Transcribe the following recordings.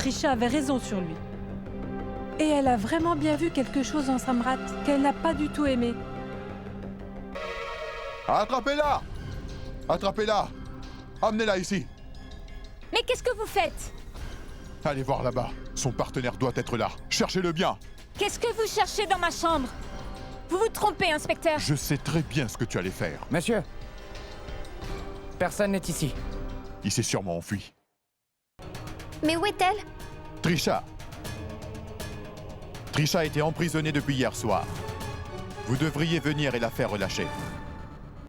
Trisha avait raison sur lui. Et elle a vraiment bien vu quelque chose en Samrat qu'elle n'a pas du tout aimé. Attrapez-la! Attrapez-la! Amenez-la ici! Mais qu'est-ce que vous faites? Allez voir là-bas. Son partenaire doit être là. Cherchez-le bien. Qu'est-ce que vous cherchez dans ma chambre? Vous vous trompez, inspecteur. Je sais très bien ce que tu allais faire. Monsieur, personne n'est ici. Il s'est sûrement enfui. Mais où est-elle? Trisha! Trisha a été emprisonnée depuis hier soir. Vous devriez venir et la faire relâcher.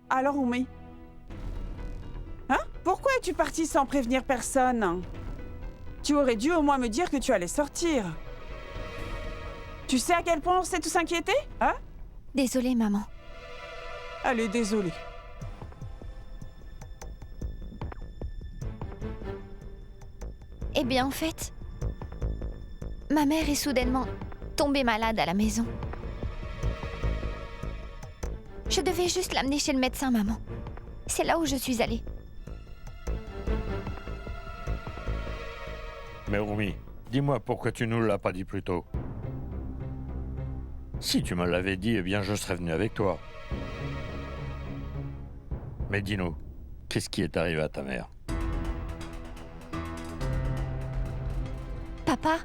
Alors, Oumi? Hein? Pourquoi es-tu parti sans prévenir personne? Tu aurais dû au moins me dire que tu allais sortir. Tu sais à quel point on s'est tous inquiétés? Hein? Désolée, maman. Allez, désolée. Eh bien, en fait, ma mère est soudainement tombée malade à la maison. Je devais juste l'amener chez le médecin, maman. C'est là où je suis allée. Mais Oumi, dis-moi pourquoi tu nous l'as pas dit plus tôt. Si tu me l'avais dit, eh bien je serais venu avec toi. Mais dis-nous, qu'est-ce qui est arrivé à ta mère? Papa,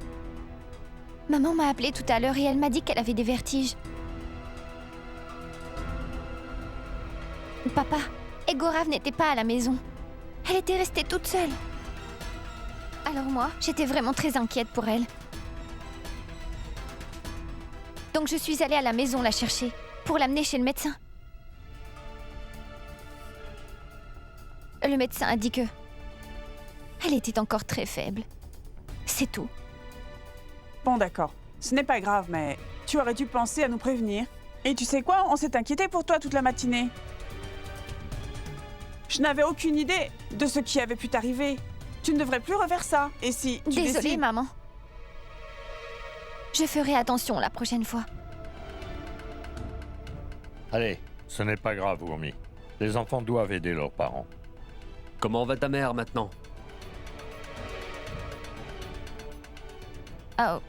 maman m'a appelée tout à l'heure et elle m'a dit qu'elle avait des vertiges. Papa, Egorav n'était pas à la maison. Elle était restée toute seule. Alors moi, j'étais vraiment très inquiète pour elle. Donc je suis allée à la maison la chercher, pour l'amener chez le médecin. Le médecin a dit que... elle était encore très faible. C'est tout. Bon, d'accord. Ce n'est pas grave, mais tu aurais dû penser à nous prévenir. Et tu sais quoi? On s'est inquiété pour toi toute la matinée. Je n'avais aucune idée de ce qui avait pu t'arriver. Tu ne devrais plus refaire ça. Et si tu Désolée, décides... maman. Je ferai attention la prochaine fois. Allez, ce n'est pas grave, Oumi. Les enfants doivent aider leurs parents. Comment va ta mère maintenant? Oh.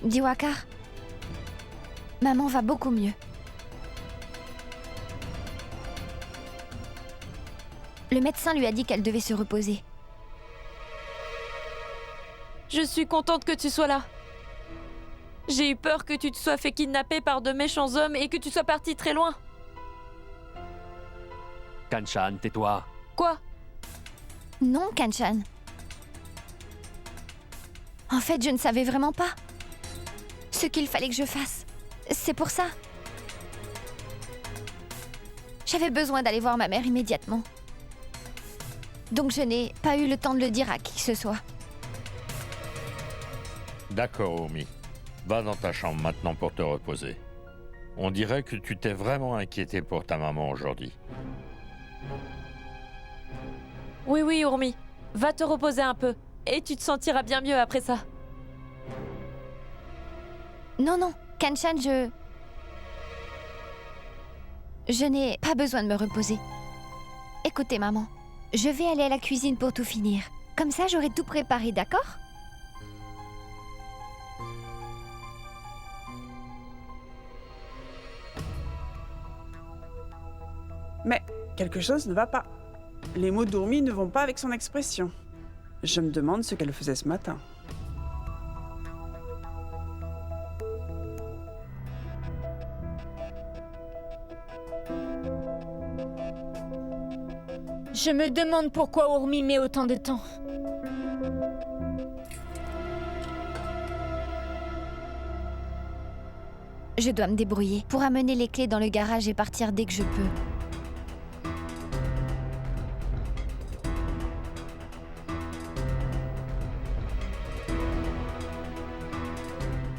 Diwakar. Maman va beaucoup mieux. Le médecin lui a dit qu'elle devait se reposer. Je suis contente que tu sois là. J'ai eu peur que tu te sois fait kidnapper par de méchants hommes et que tu sois parti très loin. Kanchan, tais-toi. Quoi? Non, Kanchan. En fait, je ne savais vraiment pas ce qu'il fallait que je fasse. C'est pour ça. J'avais besoin d'aller voir ma mère immédiatement. Donc je n'ai pas eu le temps de le dire à qui que ce soit. D'accord, Oumi. Va dans ta chambre maintenant pour te reposer. On dirait que tu t'es vraiment inquiété pour ta maman aujourd'hui. Oui, oui, Urmi. Va te reposer un peu. Et tu te sentiras bien mieux après ça. Non, non, Kanchan, je n'ai pas besoin de me reposer. Écoutez, maman, je vais aller à la cuisine pour tout finir. Comme ça, j'aurai tout préparé, d'accord? Mais quelque chose ne va pas. Les mots d'Ourmi ne vont pas avec son expression. Je me demande ce qu'elle faisait ce matin. Je me demande pourquoi Urmi met autant de temps. Je dois me débrouiller pour amener les clés dans le garage et partir dès que je peux.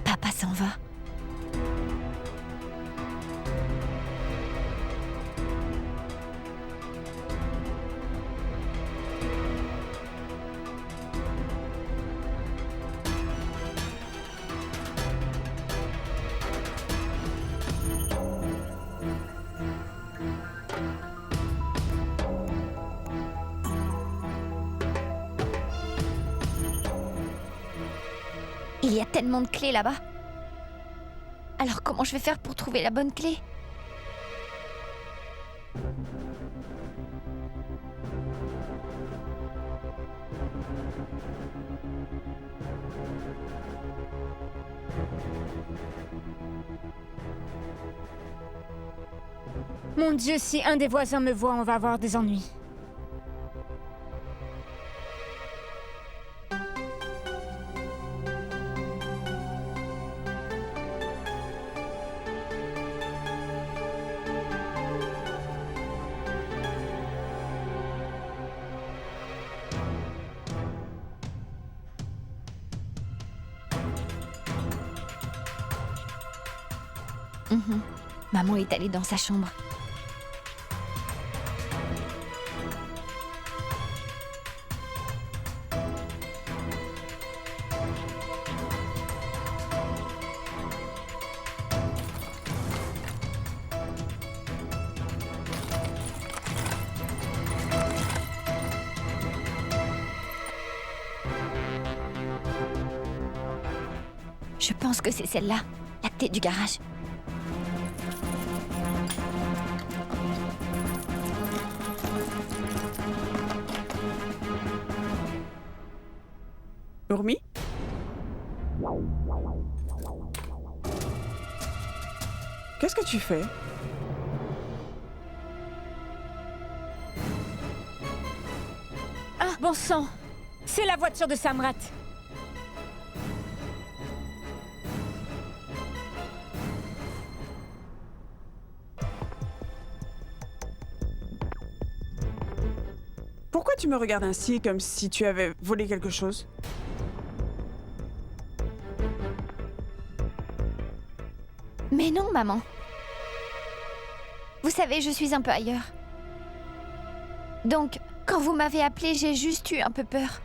Papa s'en va. Il y a tellement de clés là-bas. Alors comment je vais faire pour trouver la bonne clé? Mon Dieu, si un des voisins me voit, on va avoir des ennuis. Maman est allée dans sa chambre. Je pense que c'est celle-là, la clé du garage. Urmi? Qu'est-ce que tu fais? Ah, bon sang! C'est la voiture de Samrat. Pourquoi tu me regardes ainsi, comme si tu avais volé quelque chose? Mais non, maman. Vous savez, je suis un peu ailleurs. Donc, quand vous m'avez appelé, j'ai juste eu un peu peur.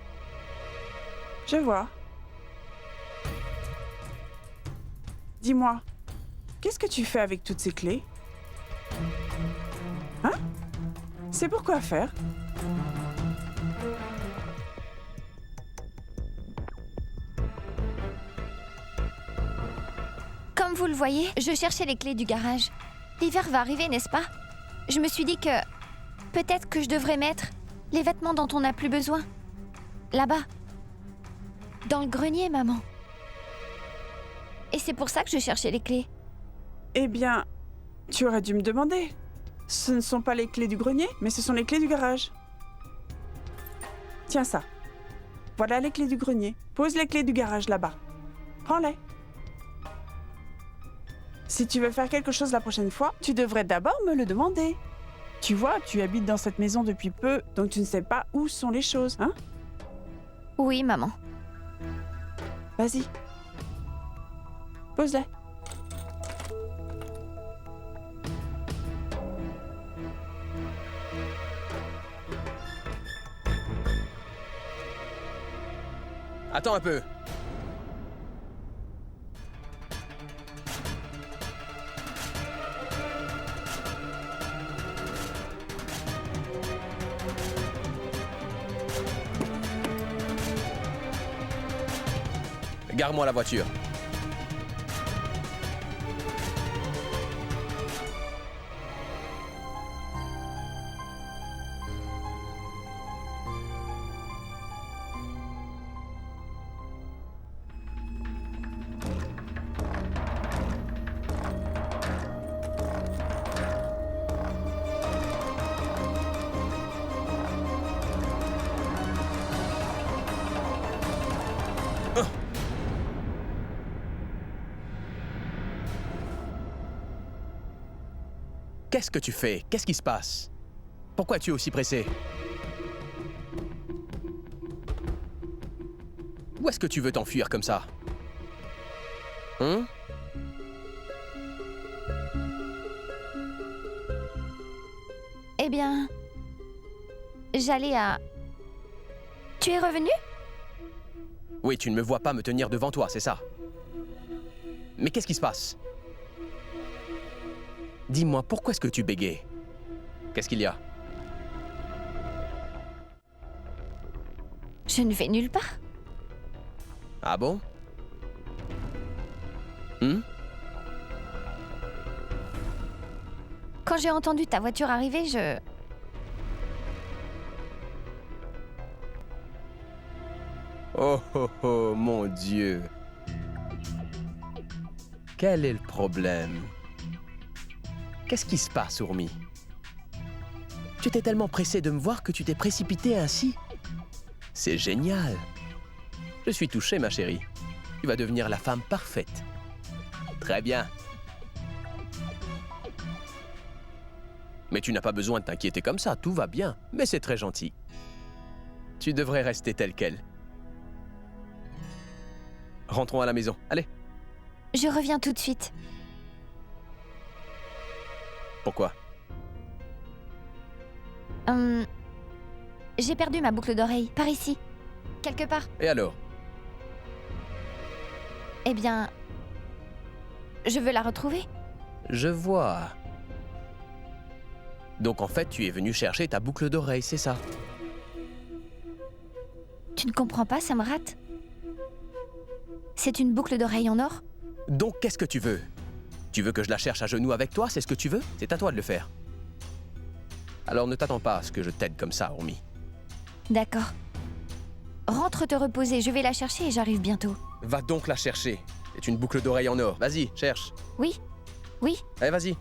Je vois. Dis-moi, qu'est-ce que tu fais avec toutes ces clés? Hein? C'est pour quoi faire? Comme vous le voyez, je cherchais les clés du garage. L'hiver va arriver, n'est-ce pas? Je me suis dit que... peut-être que je devrais mettre les vêtements dont on n'a plus besoin. Là-bas. Dans le grenier, maman. Et c'est pour ça que je cherchais les clés. Eh bien, tu aurais dû me demander. Ce ne sont pas les clés du grenier, mais ce sont les clés du garage. Tiens ça. Voilà les clés du grenier. Pose les clés du garage là-bas. Prends-les. Si tu veux faire quelque chose la prochaine fois, tu devrais d'abord me le demander. Tu vois, tu habites dans cette maison depuis peu, donc tu ne sais pas où sont les choses, hein? Oui, maman. Vas-y. Pose-les. Attends un peu. Gare-moi la voiture. Qu'est-ce que tu fais? Qu'est-ce qui se passe? Pourquoi tu es aussi pressé? Où est-ce que tu veux t'enfuir comme ça? Hein? Eh bien... j'allais à... Tu es revenu? Oui, tu ne me vois pas me tenir devant toi, c'est ça. Mais qu'est-ce qui se passe? Dis-moi, pourquoi est-ce que tu bégayes? Qu'est-ce qu'il y a? Je ne vais nulle part. Ah bon? Quand j'ai entendu ta voiture arriver, je... Oh oh oh, mon Dieu. Quel est le problème? Qu'est-ce qui se passe, Urmi? Tu étais tellement pressé de me voir que tu t'es précipité ainsi? C'est génial. Je suis touché, ma chérie. Tu vas devenir la femme parfaite. Très bien. Mais tu n'as pas besoin de t'inquiéter comme ça, tout va bien. Mais c'est très gentil. Tu devrais rester telle quelle. Rentrons à la maison. Allez. Je reviens tout de suite. Pourquoi? J'ai perdu ma boucle d'oreille, par ici. Quelque part. Et alors? Eh bien... Je veux la retrouver. Je vois. Donc en fait, tu es venu chercher ta boucle d'oreille, c'est ça? Tu ne comprends pas, Samrat? C'est une boucle d'oreille en or? Donc qu'est-ce que tu veux? Tu veux que je la cherche à genoux avec toi? C'est ce que tu veux? C'est à toi de le faire. Alors ne t'attends pas à ce que je t'aide comme ça, Urmi. D'accord. Rentre te reposer, je vais la chercher et j'arrive bientôt. Va donc la chercher. C'est une boucle d'oreille en or. Vas-y, cherche. Oui? Oui? Allez, vas-y.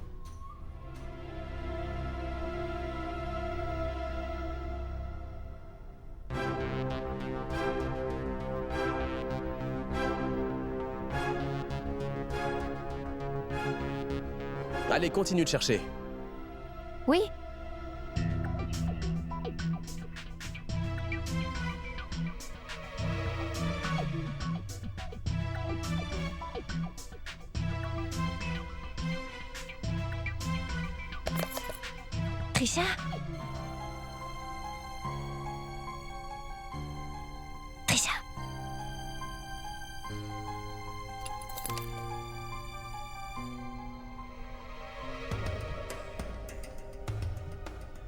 Allez, continue de chercher. Oui? Trisha? Trisha?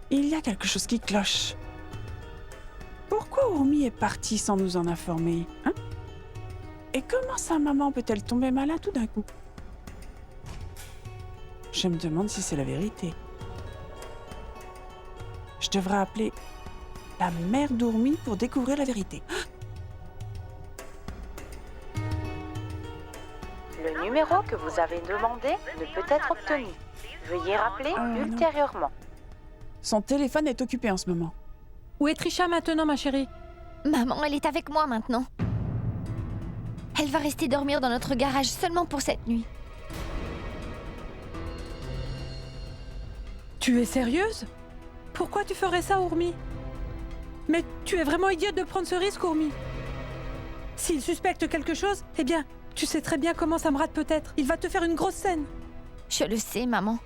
Il y a quelque chose qui cloche. Pourquoi Urmi est partie sans nous en informer, hein? Et comment sa maman peut-elle tomber malade tout d'un coup? Je me demande si c'est la vérité. Je devrais appeler la mère d'Urmi pour découvrir la vérité. Le numéro que vous avez demandé ne peut être obtenu. Veuillez rappeler ultérieurement. Son téléphone est occupé en ce moment. Où est Trisha maintenant, ma chérie? Maman, elle est avec moi maintenant. Elle va rester dormir dans notre garage seulement pour cette nuit. Tu es sérieuse? Pourquoi tu ferais ça, Urmi? Mais tu es vraiment idiote de prendre ce risque, Urmi. S'il suspecte quelque chose, eh bien, tu sais très bien comment Samrat peut être. Il va te faire une grosse scène. Je le sais, maman.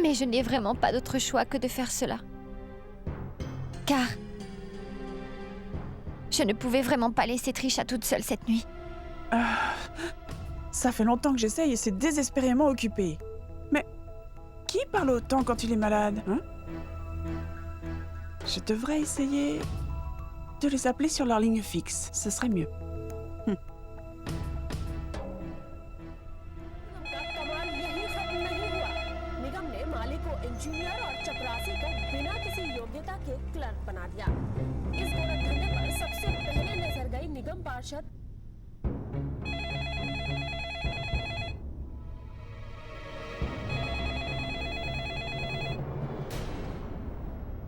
Mais je n'ai vraiment pas d'autre choix que de faire cela. Car... je ne pouvais vraiment pas laisser Trisha toute seule cette nuit. Ça fait longtemps que j'essaye et c'est désespérément occupé. Mais qui parle autant quand il est malade, hein? Je devrais essayer de les appeler sur leur ligne fixe. Ce serait mieux.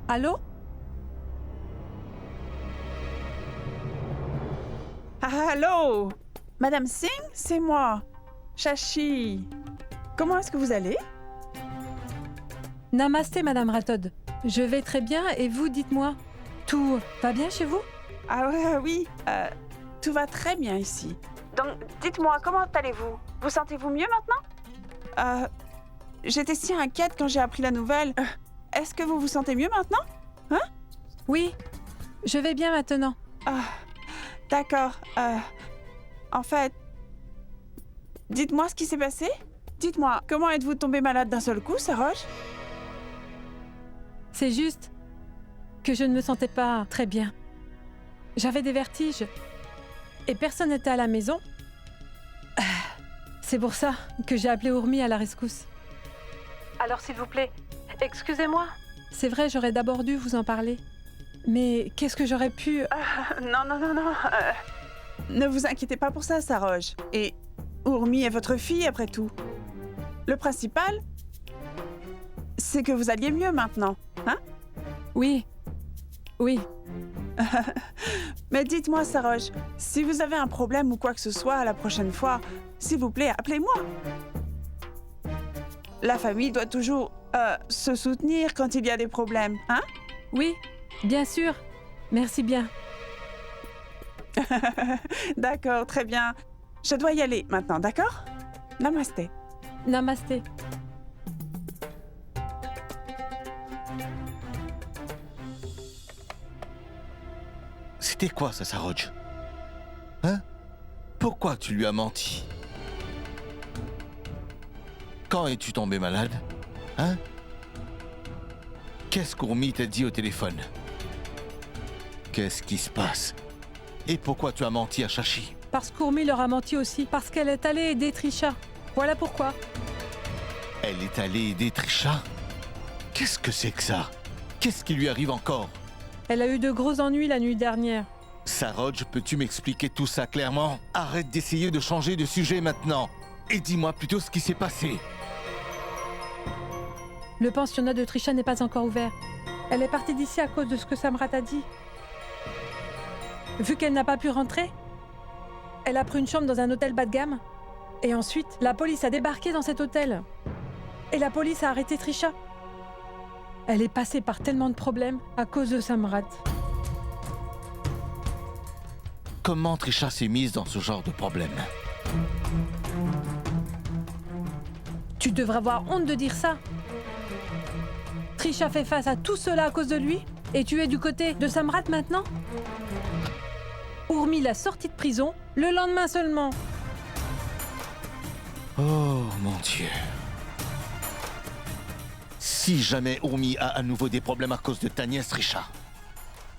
Allô? Allô? Madame Singh, c'est moi. Shashi. Comment est-ce que vous allez? Namasté, Madame Rathod. Je vais très bien et vous, dites-moi, tout va bien chez vous? Ah ouais, oui, tout va très bien ici. Donc, dites-moi, comment allez-vous? Vous sentez-vous mieux maintenant? J'étais si inquiète quand j'ai appris la nouvelle. Est-ce que vous vous sentez mieux maintenant? Hein? Oui, je vais bien maintenant. Ah, d'accord. En fait, dites-moi ce qui s'est passé. Dites-moi, comment êtes-vous tombée malade d'un seul coup, Saroche? C'est juste que je ne me sentais pas très bien. J'avais des vertiges. et personne n'était à la maison. C'est pour ça que j'ai appelé Urmi à la rescousse. Alors s'il vous plaît, excusez-moi. C'est vrai, j'aurais d'abord dû vous en parler. Mais qu'est-ce que j'aurais pu... Non. Ne vous inquiétez pas pour ça, Saroge. Et Urmi est votre fille, après tout. Le principal, c'est que vous alliez mieux maintenant, hein? Oui. Mais dites-moi, Saroge, si vous avez un problème ou quoi que ce soit la prochaine fois, s'il vous plaît, appelez-moi. La famille doit toujours se soutenir quand il y a des problèmes, hein? Oui, bien sûr. Merci bien. D'accord, très bien. Je dois y aller maintenant, d'accord? Namasté. Namasté. C'était quoi ça, Saroge? Hein? Pourquoi tu lui as menti? Quand es-tu tombé malade? Hein? Qu'est-ce qu'Urmi t'a dit au téléphone? Qu'est-ce qui se passe? Et pourquoi tu as menti à Shashi? Parce qu'Urmi leur a menti aussi. Parce qu'elle est allée aider Trisha. Voilà pourquoi. Elle est allée aider Trisha? Qu'est-ce que c'est que ça? Qu'est-ce qui lui arrive encore? Elle a eu de gros ennuis la nuit dernière. Saroge, peux-tu m'expliquer tout ça clairement? Arrête d'essayer de changer de sujet maintenant. Et dis-moi plutôt ce qui s'est passé. Le pensionnat de Trisha n'est pas encore ouvert. Elle est partie d'ici à cause de ce que Samrat a dit. Vu qu'elle n'a pas pu rentrer, elle a pris une chambre dans un hôtel bas de gamme. Et ensuite, la police a débarqué dans cet hôtel. Et la police a arrêté Trisha. Elle est passée par tellement de problèmes à cause de Samrat. Comment Trisha s'est mise dans ce genre de problème? Tu devrais avoir honte de dire ça. Trisha fait face à tout cela à cause de lui. Et tu es du côté de Samrat maintenant? Urmi l'a sortie de prison le lendemain seulement. Oh mon Dieu. Si jamais Urmi a à nouveau des problèmes à cause de ta nièce Trisha,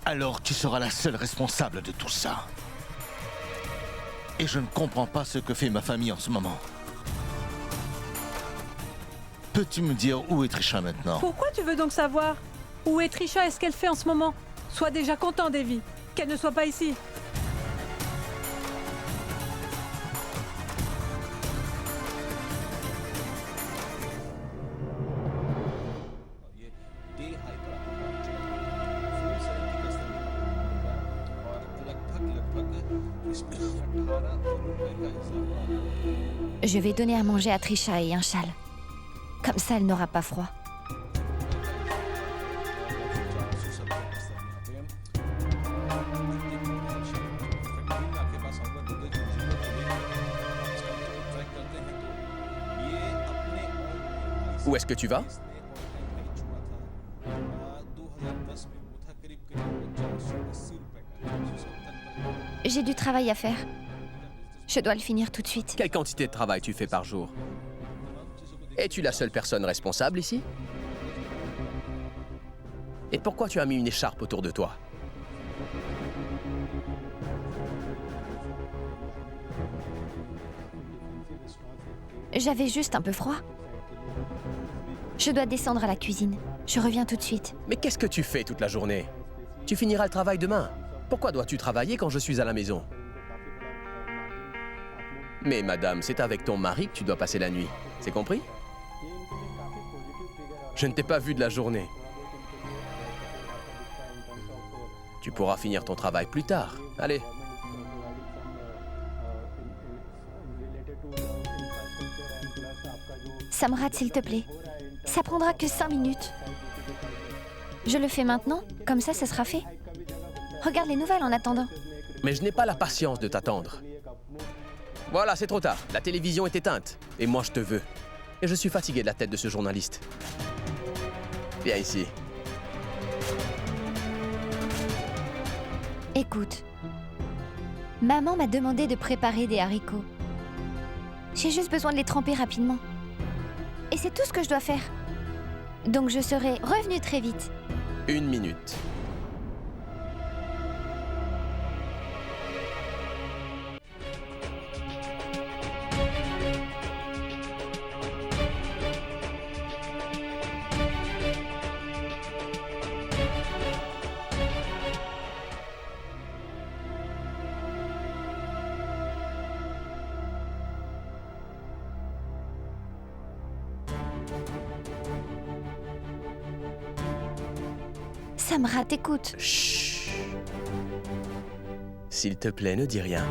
alors tu seras la seule responsable de tout ça. Et je ne comprends pas ce que fait ma famille en ce moment. Peux-tu me dire où est Trisha maintenant? Pourquoi tu veux donc savoir? Où est Trisha et ce qu'elle fait en ce moment? Sois déjà content, Davy, qu'elle ne soit pas ici. Je vais donner à manger à Trisha et un châle. Comme ça, elle n'aura pas froid. Où est-ce que tu vas? J'ai du travail à faire. Je dois le finir tout de suite. Quelle quantité de travail tu fais par jour? Es-tu la seule personne responsable ici? Et pourquoi tu as mis une écharpe autour de toi? J'avais juste un peu froid. Je dois descendre à la cuisine. Je reviens tout de suite. Mais qu'est-ce que tu fais toute la journée? Tu finiras le travail demain. Pourquoi dois-tu travailler quand je suis à la maison? Mais madame, c'est avec ton mari que tu dois passer la nuit. C'est compris? Je ne t'ai pas vu de la journée. Tu pourras finir ton travail plus tard. Allez. Samrat, s'il te plaît. Ça prendra que 5 minutes. Je le fais maintenant, comme ça, ce sera fait. Regarde les nouvelles en attendant. Mais je n'ai pas la patience de t'attendre. Voilà, c'est trop tard. La télévision est éteinte. Et moi, je te veux. Et je suis fatigué de la tête de ce journaliste. Viens ici. Écoute. Maman m'a demandé de préparer des haricots. J'ai juste besoin de les tremper rapidement. Et c'est tout ce que je dois faire. Donc je serai revenue très vite. 1 minute. Samra, t'écoute. Chut. S'il te plaît, ne dis rien.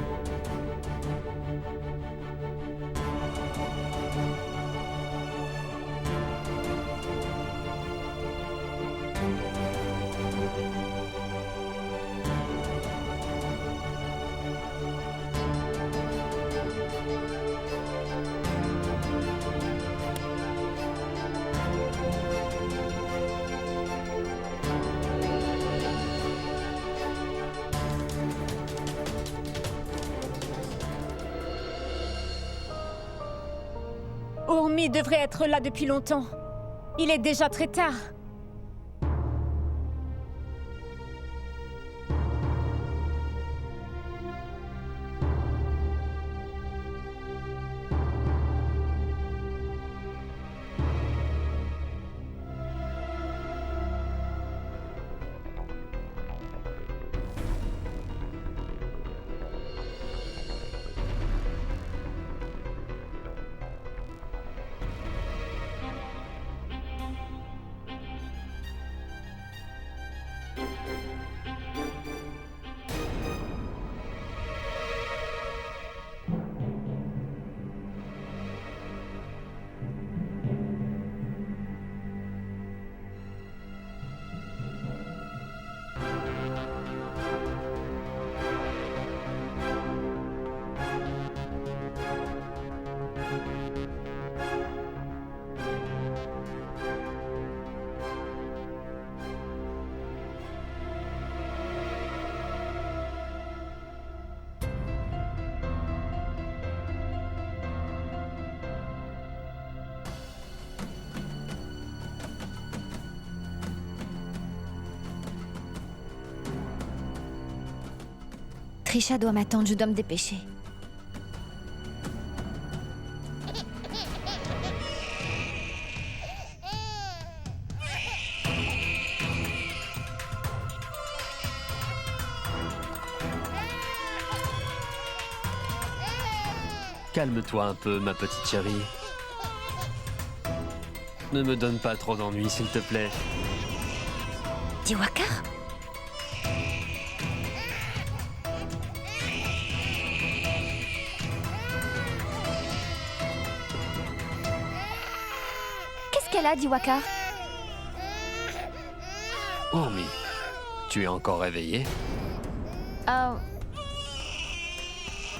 Urmi devrait être là depuis longtemps. Il est déjà très tard. Trisha doit m'attendre, je dois me dépêcher. Calme-toi un peu, ma petite chérie. Ne me donne pas trop d'ennuis, s'il te plaît. Diwakar? Qu'est-ce qu'elle a, Diwakar? Urmi, tu es encore réveillée?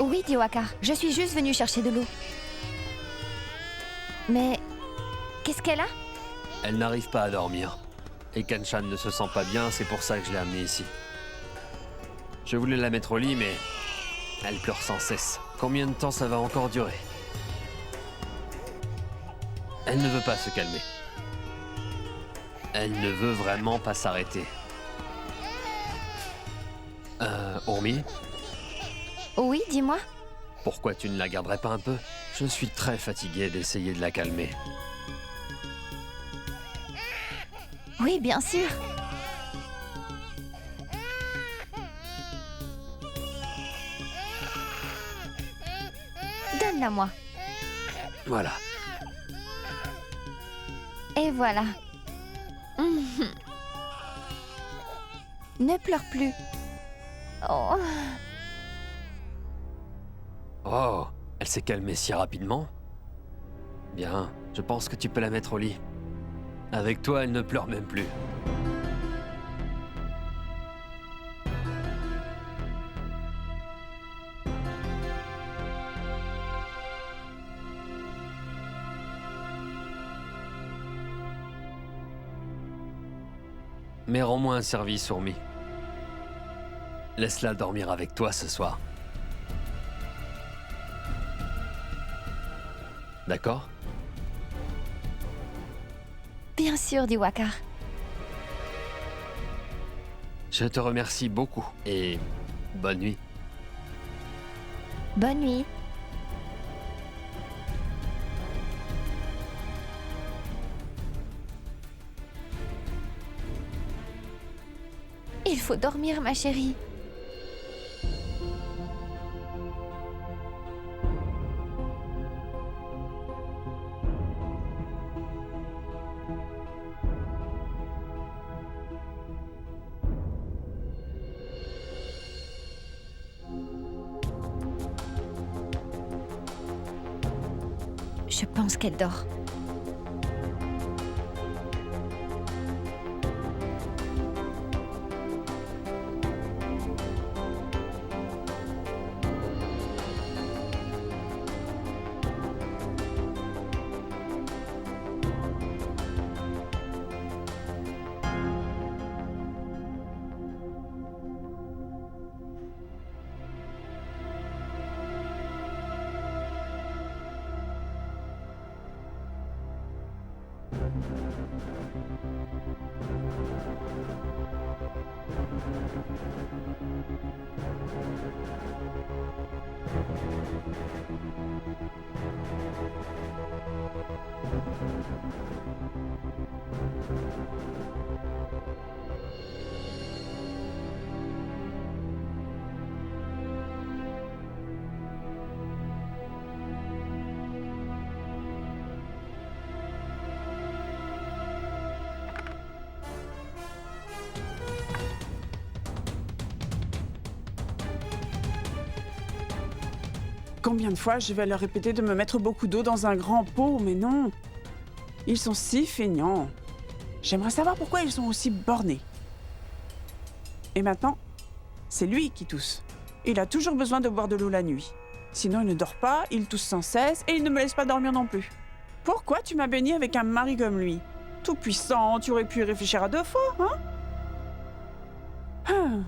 Oui, Diwakar. Je suis juste venue chercher de l'eau. Mais... qu'est-ce qu'elle a? Elle n'arrive pas à dormir. Et Kanchan ne se sent pas bien, c'est pour ça que je l'ai amenée ici. Je voulais la mettre au lit, mais... elle pleure sans cesse. Combien de temps ça va encore durer? Elle ne veut pas se calmer. Elle ne veut vraiment pas s'arrêter. Urmi? Oui, dis-moi. Pourquoi tu ne la garderais pas un peu? Je suis très fatigué d'essayer de la calmer. Oui, bien sûr. Donne-la-moi. Voilà. Et voilà. Ne pleure plus. Oh. Oh, elle s'est calmée si rapidement. Bien, je pense que tu peux la mettre au lit. Avec toi, elle ne pleure même plus. Mais rends-moi un service, Urmi. Laisse-la dormir avec toi ce soir. D'accord? Bien sûr, Diwakar. Je te remercie beaucoup et bonne nuit. Bonne nuit. Il faut dormir, ma chérie. Je pense qu'elle dort. Combien de fois je vais leur répéter de me mettre beaucoup d'eau dans un grand pot, mais non. Ils sont si feignants. J'aimerais savoir pourquoi ils sont aussi bornés. Et maintenant, c'est lui qui tousse. Il a toujours besoin de boire de l'eau la nuit. Sinon, il ne dort pas, il tousse sans cesse et il ne me laisse pas dormir non plus. Pourquoi tu m'as béni avec un mari comme lui? Tout puissant, tu aurais pu y réfléchir à 2 fois, hein?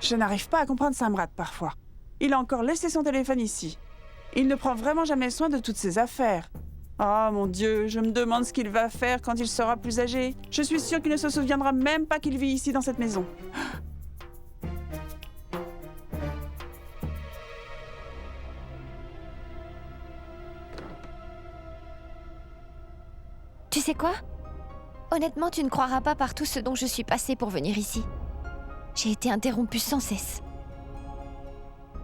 Je n'arrive pas à comprendre Samrat parfois. Il a encore laissé son téléphone ici. Il ne prend vraiment jamais soin de toutes ses affaires. Oh mon Dieu, je me demande ce qu'il va faire quand il sera plus âgé. Je suis sûre qu'il ne se souviendra même pas qu'il vit ici dans cette maison. Tu sais quoi? Honnêtement, tu ne croiras pas par tout ce dont je suis passée pour venir ici. J'ai été interrompue sans cesse.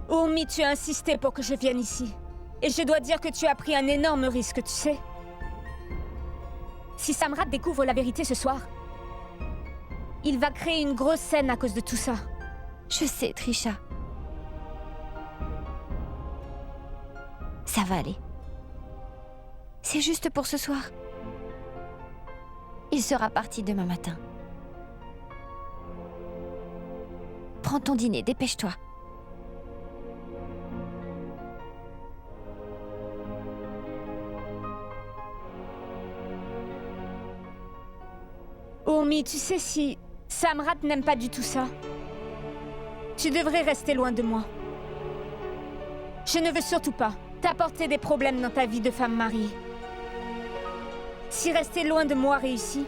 Urmi, tu as insisté pour que je vienne ici. Et je dois dire que tu as pris un énorme risque, tu sais. Si Samrat découvre la vérité ce soir, il va créer une grosse scène à cause de tout ça. Je sais, Trisha. Ça va aller. C'est juste pour ce soir. Il sera parti demain matin. Prends ton dîner, dépêche-toi. Urmi, tu sais, si Samrat n'aime pas du tout ça, tu devrais rester loin de moi. Je ne veux surtout pas t'apporter des problèmes dans ta vie de femme mariée. Si rester loin de moi réussit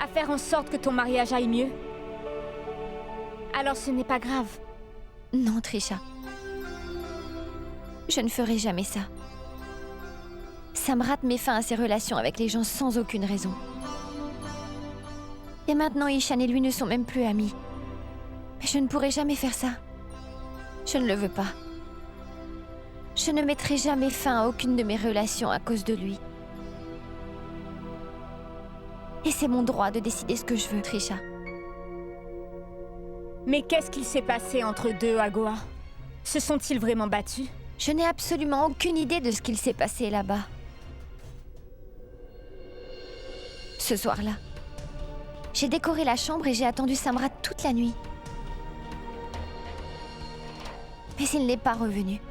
à faire en sorte que ton mariage aille mieux, alors ce n'est pas grave. Non, Trisha. Je ne ferai jamais ça. Samrat met fin à ses relations avec les gens sans aucune raison. Et maintenant, Ishan et lui ne sont même plus amis. Mais je ne pourrai jamais faire ça. Je ne le veux pas. Je ne mettrai jamais fin à aucune de mes relations à cause de lui. Et c'est mon droit de décider ce que je veux, Trisha. Mais qu'est-ce qu'il s'est passé entre deux à Goa? Se sont-ils vraiment battus? Je n'ai absolument aucune idée de ce qu'il s'est passé là-bas. Ce soir-là, j'ai décoré la chambre et j'ai attendu Samrat toute la nuit. Mais il n'est pas revenu.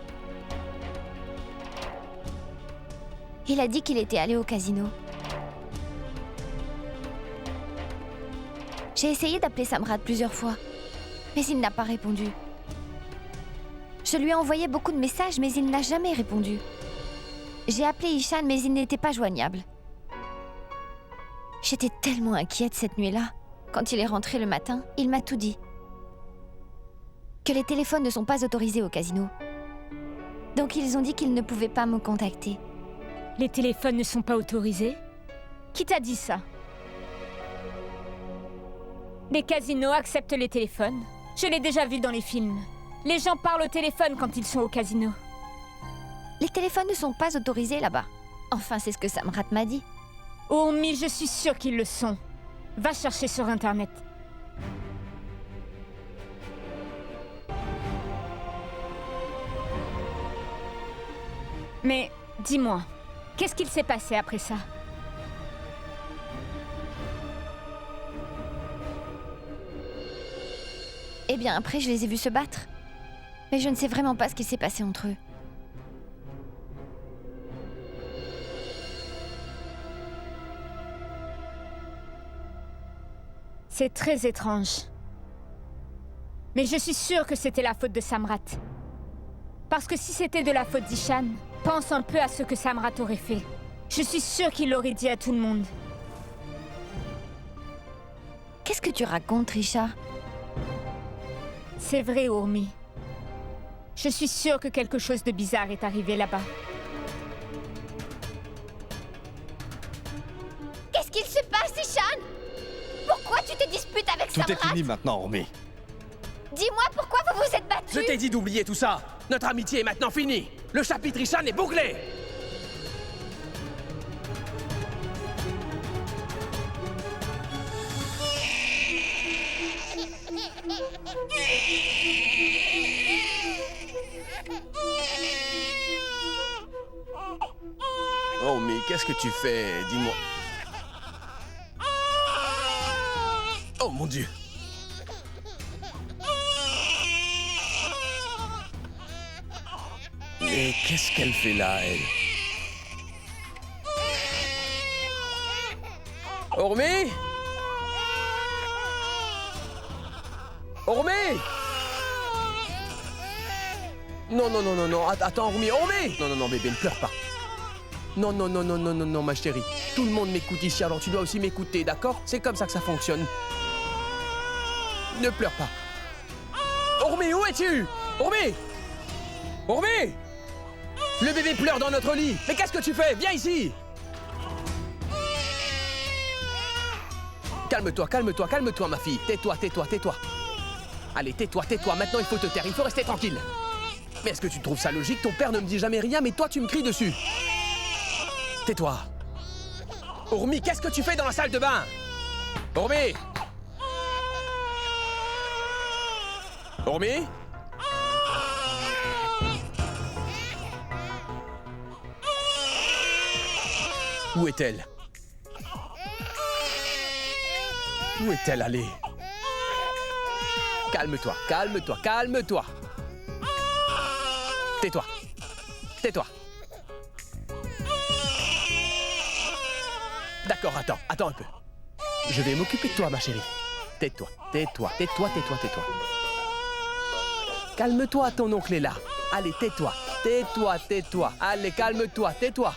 Il a dit qu'il était allé au casino. J'ai essayé d'appeler Samrat plusieurs fois, mais il n'a pas répondu. Je lui ai envoyé beaucoup de messages, mais il n'a jamais répondu. J'ai appelé Ishan, mais il n'était pas joignable. J'étais tellement inquiète cette nuit-là. Quand il est rentré le matin, il m'a tout dit. Que les téléphones ne sont pas autorisés au casino. Donc ils ont dit qu'ils ne pouvaient pas me contacter. Les téléphones ne sont pas autorisés? Qui t'a dit ça? Les casinos acceptent les téléphones. Je l'ai déjà vu dans les films. Les gens parlent au téléphone quand ils sont au casino. Les téléphones ne sont pas autorisés là-bas. Enfin, c'est ce que Samrat m'a dit. Urmi, je suis sûre qu'ils le sont. Va chercher sur Internet. Mais dis-moi, qu'est-ce qu'il s'est passé après ça? Eh bien, après, je les ai vus se battre. Mais je ne sais vraiment pas ce qui s'est passé entre eux. C'est très étrange. Mais je suis sûre que c'était la faute de Samrat. Parce que si c'était de la faute d'Ishan, pense un peu à ce que Samrat aurait fait. Je suis sûre qu'il l'aurait dit à tout le monde. Qu'est-ce que tu racontes, Trisha? C'est vrai, Urmi. Je suis sûre que quelque chose de bizarre est arrivé là-bas. Qu'est-ce qu'il se passe, Ishan? Pourquoi tu te disputes avec Samrat? Tout est fini maintenant, Urmi. Dis-moi pourquoi vous vous êtes battus? Je t'ai dit d'oublier tout ça. Notre amitié est maintenant finie. Le chapitre Ishan est bouclé. Oh, mais qu'est-ce que tu fais? Dis-moi. Oh, mon Dieu. Mais qu'est-ce qu'elle fait là, elle? Urmi? Urmi? Non, non, non, non, non, attends, Urmi, Urmi! Non, non, non, bébé, ne pleure pas. Non, non, non, non, non, non, non, ma chérie. Tout le monde m'écoute ici, alors tu dois aussi m'écouter, d'accord? C'est comme ça que ça fonctionne. Ne pleure pas. Urmi, où es-tu? Urmi? Urmi? Le bébé pleure dans notre lit. Mais qu'est-ce que tu fais? Viens ici. Calme-toi, calme-toi, calme-toi, ma fille. Tais-toi, tais-toi, tais-toi. Allez, tais-toi, tais-toi. Maintenant, il faut te taire. Il faut rester tranquille. Mais est-ce que tu trouves ça logique? Ton père ne me dit jamais rien, mais toi, tu me cries dessus. Tais-toi. Urmi, qu'est-ce que tu fais dans la salle de bain? Urmi? Urmi? Où est-elle? Où est-elle allée? Calme-toi, calme-toi, calme-toi. Tais-toi. Tais-toi. D'accord, attends un peu. Je vais m'occuper de toi, ma chérie. Tais-toi, tais-toi, tais-toi, tais-toi, tais-toi. Calme-toi, ton oncle est là. Allez, tais-toi, tais-toi, tais-toi. Allez, calme-toi, tais-toi.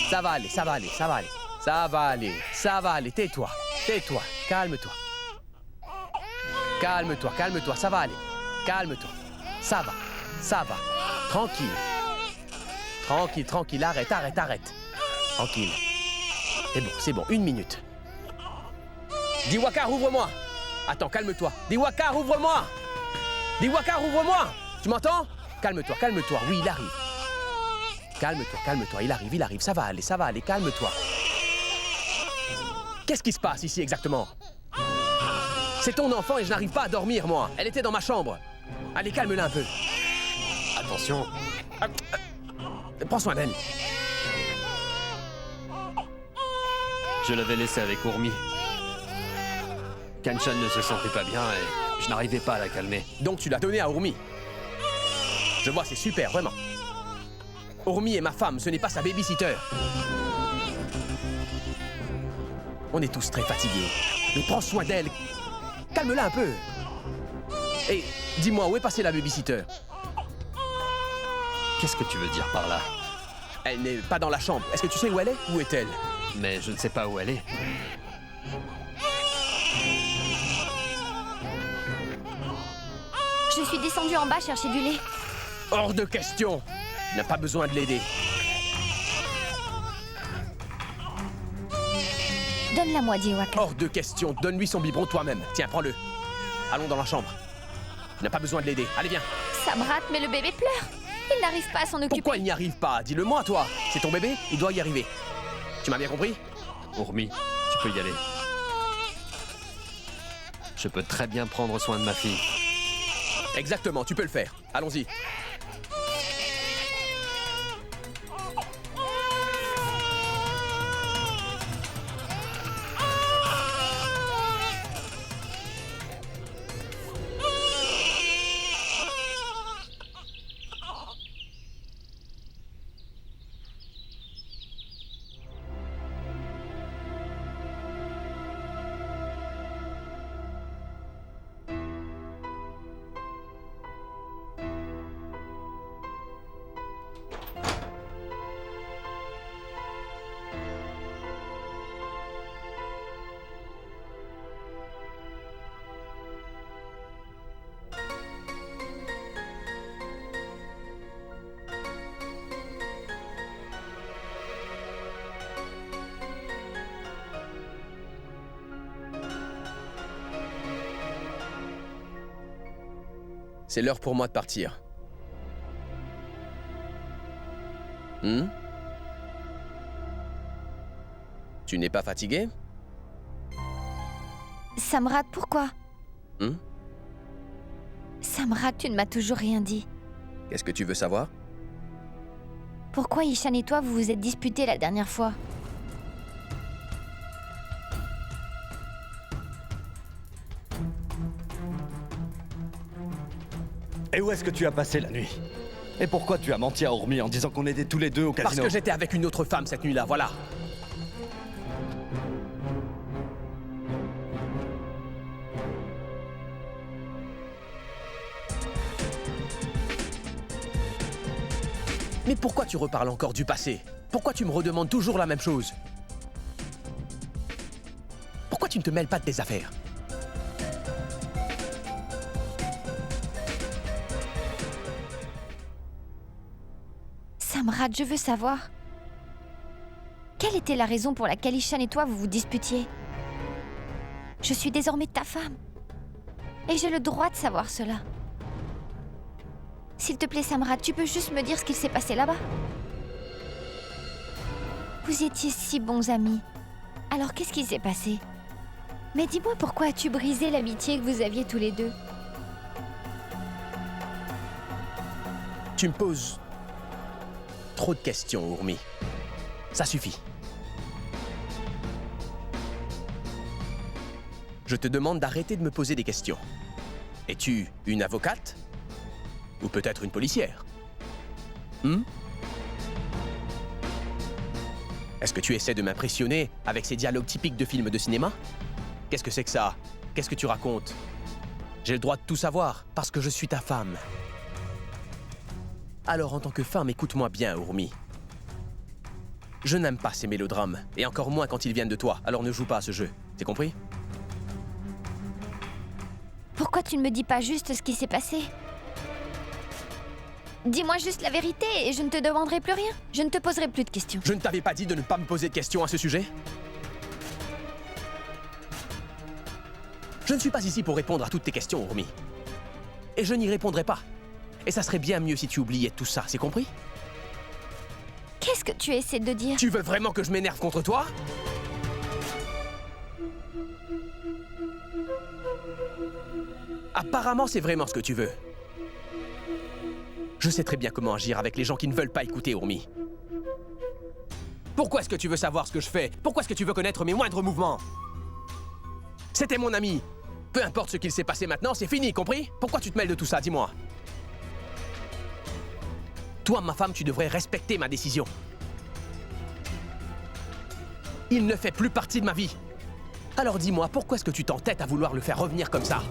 Ça va aller, ça va aller, ça va aller. Ça va aller, ça va aller. Tais-toi, tais-toi, calme-toi. Calme-toi, calme-toi, ça va aller. Calme-toi. Ça va. Tranquille. Tranquille, tranquille, arrête, arrête, arrête. Tranquille. C'est bon, 1 minute. Diwakar, ouvre-moi. Attends, calme-toi. Diwakar, ouvre-moi. Diwakar, ouvre-moi. Tu m'entends? Calme-toi, calme-toi. Oui, il arrive. Calme-toi, calme-toi. Il arrive. Ça va aller, calme-toi. Qu'est-ce qui se passe ici exactement? C'est ton enfant et je n'arrive pas à dormir, moi. Elle était dans ma chambre. Allez, calme-la un peu. Attention. Prends soin d'elle. Je l'avais laissée avec Urmi. Kanchan ne se sentait pas bien et je n'arrivais pas à la calmer. Donc tu l'as donnée à Urmi. Je vois, c'est super, vraiment. Urmi est ma femme, ce n'est pas sa babysitter. On est tous très fatigués. Mais prends soin d'elle. Calme-la un peu. Et dis-moi, où est passée la babysitter? Qu'est-ce que tu veux dire par là? Elle n'est pas dans la chambre. Est-ce que tu sais où elle est? Où est-elle? Mais je ne sais pas où elle est. Je suis descendue en bas chercher du lait. Hors de question. Il n'a pas besoin de l'aider. Donne-la-moi, Diwakar. Hors de question. Donne-lui son biberon toi-même. Tiens, prends-le. Allons dans la chambre. Il n'a pas besoin de l'aider. Allez, viens. Samrat, mais le bébé pleure. qu'il n'arrive pas à s'en occuper? Pourquoi il n'y arrive pas? Dis-le-moi, toi. C'est ton bébé, il doit y arriver. Tu m'as bien compris? Urmi, tu peux y aller. Je peux très bien prendre soin de ma fille. Exactement, tu peux le faire. Allons-y. C'est l'heure pour moi de partir. Tu n'es pas fatigué? Samrat, pourquoi? Samrat, tu ne m'as toujours rien dit. Qu'est-ce que tu veux savoir? Pourquoi Ishan et toi vous vous êtes disputés la dernière fois? Et où est-ce que tu as passé la nuit? Et pourquoi tu as menti à Urmi en disant qu'on était tous les deux au casino? Parce que j'étais avec une autre femme cette nuit-là, voilà. Mais pourquoi tu reparles encore du passé? Pourquoi tu me redemandes toujours la même chose? Pourquoi tu ne te mêles pas de tes affaires? Samrat, je veux savoir. Quelle était la raison pour laquelle Ishan et toi vous vous disputiez? Je suis désormais ta femme. Et j'ai le droit de savoir cela. S'il te plaît, Samrat, tu peux juste me dire ce qu'il s'est passé là-bas? Vous étiez si bons amis. Alors qu'est-ce qui s'est passé? Mais dis-moi, pourquoi as-tu brisé l'amitié que vous aviez tous les deux? Tu me poses trop de questions, Urmi. Ça suffit. Je te demande d'arrêter de me poser des questions. Es-tu une avocate? Ou peut-être une policière? Est-ce que tu essaies de m'impressionner avec ces dialogues typiques de films de cinéma? Qu'est-ce que c'est que ça? Qu'est-ce que tu racontes? J'ai le droit de tout savoir, parce que je suis ta femme. Alors, en tant que femme, écoute-moi bien, Urmi. Je n'aime pas ces mélodrames, et encore moins quand ils viennent de toi, alors ne joue pas à ce jeu. T'as compris? Pourquoi tu ne me dis pas juste ce qui s'est passé? Dis-moi juste la vérité et je ne te demanderai plus rien. Je ne te poserai plus de questions. Je ne t'avais pas dit de ne pas me poser de questions à ce sujet? Je ne suis pas ici pour répondre à toutes tes questions, Urmi. Et je n'y répondrai pas. Et ça serait bien mieux si tu oubliais tout ça, c'est compris? Qu'est-ce que tu essaies de dire? Tu veux vraiment que je m'énerve contre toi? Apparemment, c'est vraiment ce que tu veux. Je sais très bien comment agir avec les gens qui ne veulent pas écouter, Urmi. Pourquoi est-ce que tu veux savoir ce que je fais? Pourquoi est-ce que tu veux connaître mes moindres mouvements? C'était mon ami. Peu importe ce qu'il s'est passé maintenant, c'est fini, compris? Pourquoi tu te mêles de tout ça, dis-moi? Toi, ma femme, tu devrais respecter ma décision. Il ne fait plus partie de ma vie. Alors dis-moi, pourquoi est-ce que tu t'entêtes à vouloir le faire revenir comme ça?